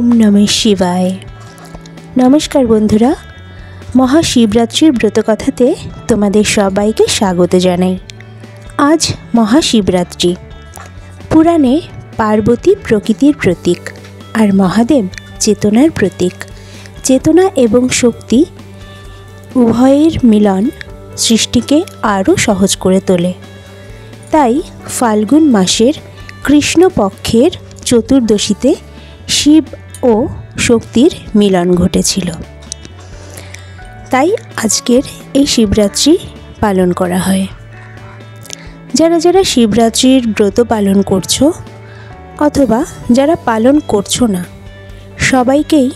ওম নমঃ শিবায়। নমস্কার বন্ধুরা, মহাশিবরাত্রির ব্রতকথাতে তোমাদের সবাইকে স্বাগত জানাই। আজ মহাশিবরাত্রি। পুরাণে পার্বতী প্রকৃতির প্রতীক আর মহাদেব চেতনার প্রতীক। চেতনা এবং শক্তি উভয়ের মিলন সৃষ্টিকে আরও সহজ করে তোলে। তাই ফাল্গুন মাসের কৃষ্ণপক্ষের চতুর্দশীতে শিব ও শক্তির মিলন ঘটেছিল। তাই আজকের এই শিবরাত্রি পালন করা হয়। যারা যারা শিবরাত্রির ব্রত পালন করছো অথবা যারা পালন করছো না, সবাইকেই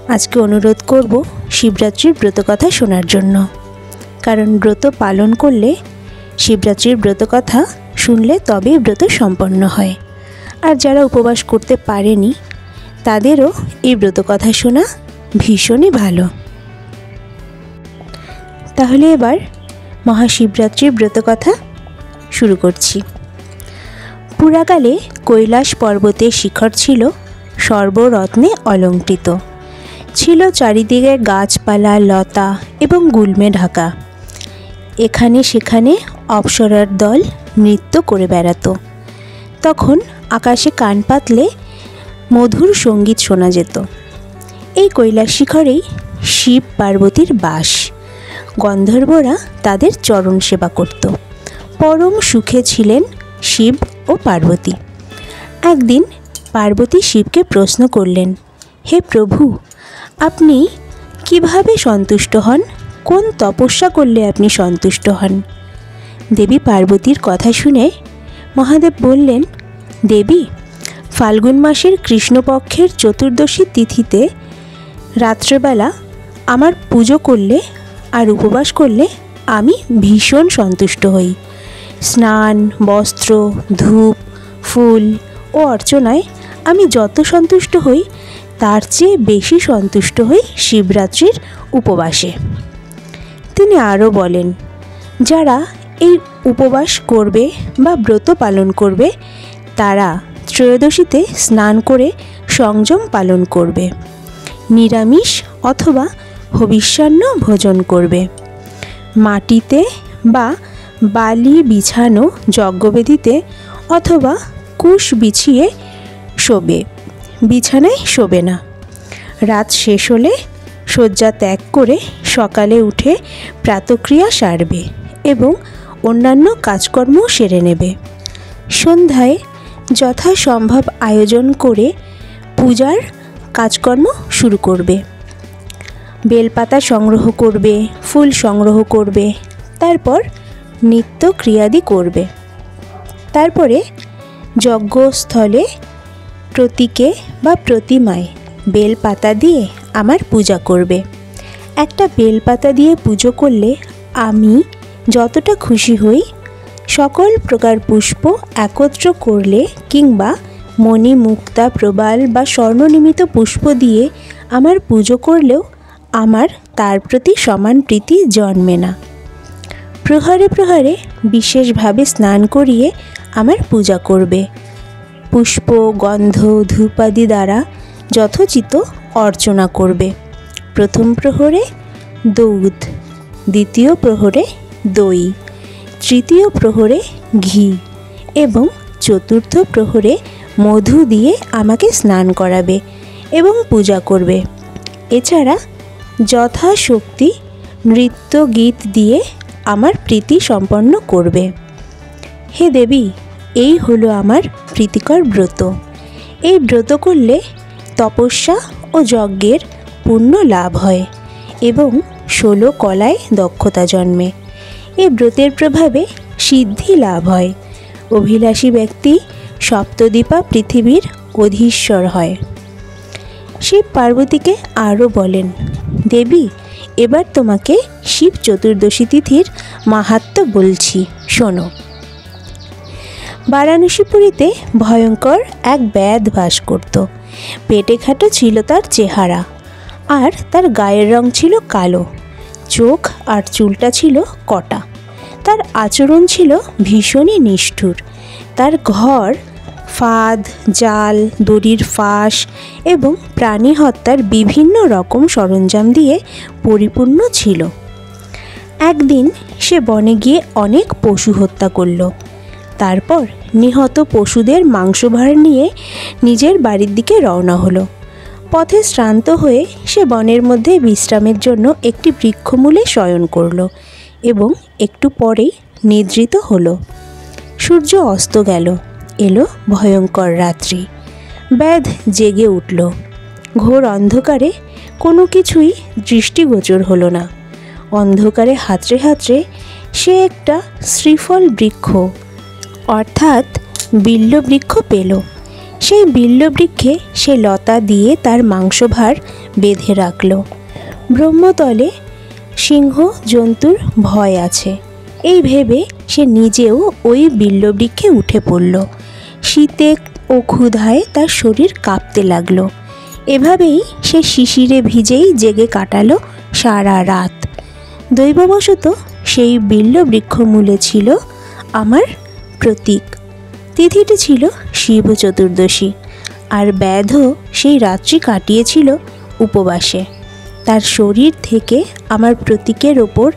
আজকে অনুরোধ করব শিবরাত্রির ব্রতকথা শোনার জন্য। কারণ ব্রত পালন করলে, শিবরাত্রির ব্রতকথা শুনলে তবেই ব্রত সম্পন্ন হয়। আর যারা উপবাস করতে পারেনি তাদেরও এই ব্রতকথা শোনা ভীষণই ভালো। তাহলে এবার মহাশিবরাত্রির ব্রতকথা শুরু করছি। পুরাকালে কৈলাস পর্বতের শিখর ছিল সর্বরত্নে অলঙ্কৃত। ছিল চারিদিকে গাছপালা, লতা এবং গুল্মে ঢাকা। এখানে সেখানে অপ্সরার দল নৃত্য করে বেড়াতো। তখন আকাশে কান পাতলে মধুর সঙ্গীত শোনা যেত। এই কৈলাস শিখরেই শিব পার্বতীর বাস। গন্ধর্বরা তাদের চরণ সেবা করত। পরম সুখে ছিলেন শিব ও পার্বতী। একদিন পার্বতী শিবকে প্রশ্ন করলেন, হে প্রভু, আপনি কিভাবে সন্তুষ্ট হন? কোন তপস্যা করলে আপনি সন্তুষ্ট হন? দেবী পার্বতীর কথা শুনে মহাদেব বললেন, দেবী, ফাল্গুন মাসের কৃষ্ণপক্ষের চতুর্দশী তিথিতে রাত্রেবেলা আমার পুজো করলে আর উপবাস করলে আমি ভীষণ সন্তুষ্ট হই। স্নান, বস্ত্র, ধূপ, ফুল ও অর্চনায় আমি যত সন্তুষ্ট হই তার চেয়ে বেশি সন্তুষ্ট হই শিবরাত্রির উপবাসে। তিনি আরও বলেন, যারা এই উপবাস করবে বা ব্রত পালন করবে তারা ত্রয়োদশীতে স্নান করে সংযম পালন করবে, নিরামিষ অথবা হবিষ্যান্ন ভোজন করবে, মাটিতে বা বালি বিছানো যজ্ঞবেদিতে অথবা কুশ বিছিয়ে শোবে, বিছানায় শোবে না। রাত শেষ হলে শয্যা ত্যাগ করে সকালে উঠে প্রাতক্রিয়া সারবে এবং অন্যান্য কাজকর্ম সেরে নেবে। সন্ধ্যায় যথাসম্ভব আয়োজন করে পূজার কাজকর্ম শুরু করবে। বেলপাতা সংগ্রহ করবে, ফুল সংগ্রহ করবে, তারপর নিত্য ক্রিয়াদি করবে। তারপরে যজ্ঞস্থলে প্রতীকে বা প্রতিমায় বেলপাতা দিয়ে আমার পূজা করবে। একটা বেলপাতা দিয়ে পুজো করলে আমি যতটা খুশি হই, সকল প্রকার পুষ্প একত্র করলে কিংবা মণি, মুক্তা, প্রবাল বা স্বর্ণনির্মিত পুষ্প দিয়ে আমার পুজো করলেও আমার তার প্রতি সমান প্রীতি জন্মে না। প্রহরে প্রহরে বিশেষভাবে স্নান করিয়ে আমার পূজা করবে। পুষ্প, গন্ধ, ধূপাদি দ্বারা যথোচিত অর্চনা করবে। প্রথম প্রহরে দুধ, দ্বিতীয় প্রহরে দই, তৃতীয় প্রহরে ঘি এবং চতুর্থ প্রহরে মধু দিয়ে আমাকে স্নান করাবে এবং পূজা করবে। এছাড়া যথাশক্তি নৃত্য গীত দিয়ে আমার প্রীতি সম্পন্ন করবে। হে দেবী, এই হলো আমার প্রীতিকর ব্রত। এই ব্রত করলে তপস্যা ও যজ্ঞের পুণ্য লাভ হয় এবং 16 কলায় দক্ষতা জন্মে। এই ব্রতের প্রভাবে সিদ্ধি লাভ হয়। অভিলাষী ব্যক্তি সপ্তদ্বীপা পৃথিবীর অধীশ্বর হয়। শিব পার্বতীকে আরও বলেন, দেবী, এবার তোমাকে শিব চতুর্দশী তিথির মাহাত্ম্য বলছি, শোনো। বারাণসীপুরীতে ভয়ঙ্কর এক ব্যাধ বাস করত। পেটে খাটো ছিল তার চেহারা, আর তার গায়ের রং ছিল কালো। চোখ আর চুলটা ছিল কটা। তার আচরণ ছিল ভীষণই নিষ্ঠুর। তার ঘর ফাঁদ, জাল, দড়ির ফাঁস এবং প্রাণী হত্যার বিভিন্ন রকম সরঞ্জাম দিয়ে পরিপূর্ণ ছিল। একদিন সে বনে গিয়ে অনেক পশু হত্যা করল। তারপর নিহত পশুদের মাংসভার নিয়ে নিজের বাড়ির দিকে রওনা হলো। পথে শ্রান্ত হয়ে সে বনের মধ্যে বিশ্রামের জন্য একটি বৃক্ষমূলে শয়ন করল এবং একটু পরেই নিদ্রিত হলো। সূর্য অস্ত গেল, এলো ভয়ঙ্কর রাত্রি। ব্যাধ জেগে উঠল। ঘোর অন্ধকারে কোনো কিছুই দৃষ্টিগোচর হলো না। অন্ধকারে হাতড়ে হাতড়ে সে একটা শ্রীফল বৃক্ষ অর্থাৎ বিল্ব বৃক্ষ পেল। সেই বিল্ব বৃক্ষে সে লতা দিয়ে তার মাংসভার বেঁধে রাখল। ব্রহ্মতলে সিংহ জন্তুর ভয় আছে এই ভেবে সে নিজেও ওই বিল্ব বৃক্ষে উঠে পড়ল। শীতে ও ক্ষুধায় তার শরীর কাঁপতে লাগলো। এভাবেই সে শিশিরে ভিজেই জেগে কাটালো সারা রাত। দৈববশত সেই বিল্ব বৃক্ষমূলে ছিল আমার প্রতীক। তিথিটি ছিল শিব চতুর্দশী, আর ব্যাধও সেই রাত্রি কাটিয়েছিল উপবাসে। তার শরীর থেকে আমার প্রতীকের ওপর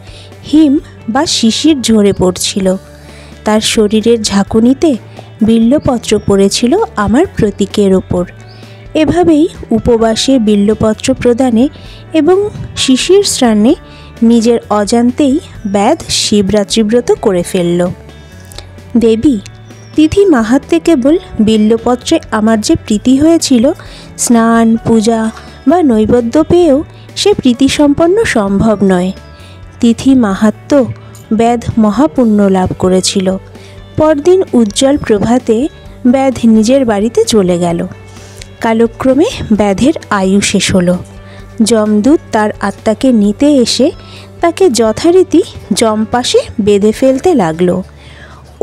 হিম বা শিশির ঝরে পড়ছিল। তার শরীরের ঝাঁকুনিতে বিল্বপত্র পড়েছিল আমার প্রতীকের ওপর। এভাবেই উপবাসে বিল্বপত্র প্রদানে এবং শিশির স্নানে নিজের অজান্তেই ব্যাধ শিবরাত্রিব্রত করে ফেলল। দেবী, তিথি মাহাত্ম্যে কেবল বিল্বপত্রে আমার যে প্রীতি হয়েছিল, স্নান পূজা বা নৈবেদ্য পেয়েও সে প্রীতিসম্পন্ন সম্ভব নয়। তিথি মাহাত্ম্য ব্যাধ মহাপুণ্য লাভ করেছিল। পরদিন উজ্জ্বল প্রভাতে ব্যাধ নিজের বাড়িতে চলে গেল। কালক্রমে ব্যাধের আয়ু শেষ হলো। যমদূত তার আত্মাকে নিতে এসে তাকে যথারীতি যমপাশে বেঁধে ফেলতে লাগলো।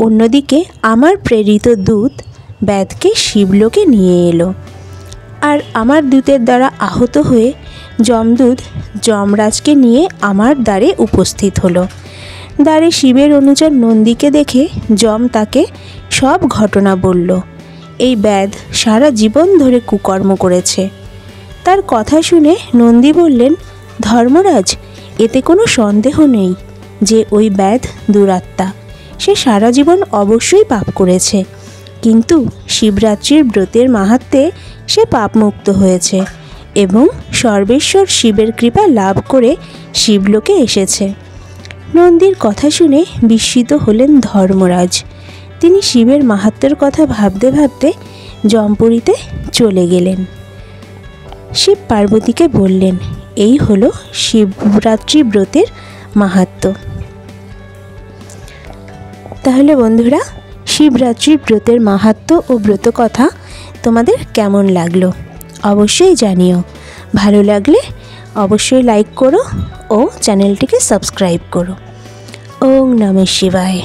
অন্যদিকে আমার প্রেরিত দূত ব্যাধকে শিবলোকে নিয়ে এলো, আর আমার দূতের দ্বারা আহত হয়ে যমদূত যমরাজকে নিয়ে আমার দ্বারে উপস্থিত হলো। দ্বারে শিবের অনুচর নন্দীকে দেখে যম তাকে সব ঘটনা বলল। এই ব্যাধ সারা জীবন ধরে কুকর্ম করেছে। তার কথা শুনে নন্দী বললেন, ধর্মরাজ, এতে কোনো সন্দেহ নেই যে ওই ব্যাধ দুরাত্মা। সে সারা জীবন অবশ্যই পাপ করেছে, কিন্তু শিবরাত্রির ব্রতের মাহাত্ম্যে সে পাপমুক্ত হয়েছে এবং সর্বেশ্বর শিবের কৃপা লাভ করে শিবলোকে এসেছে। নন্দীর কথা শুনে বিস্মিত হলেন ধর্মরাজ। তিনি শিবের মাহাত্ম্যের কথা ভাবতে ভাবতে যমপুরীতে চলে গেলেন। শিব পার্বতীকে বললেন, এই হলো শিবরাত্রি ব্রতের মাহাত্ম্য। তাহলে বন্ধুরা, শিবরাত্রির ব্রতের মাহাত্ম্য ও ব্রত কথা তোমাদের কেমন লাগলো অবশ্যই জানিও। ভালো লাগলে অবশ্যই লাইক করো ও চ্যানেলটিকে সাবস্ক্রাইব করো। ওম নমঃ শিবায়।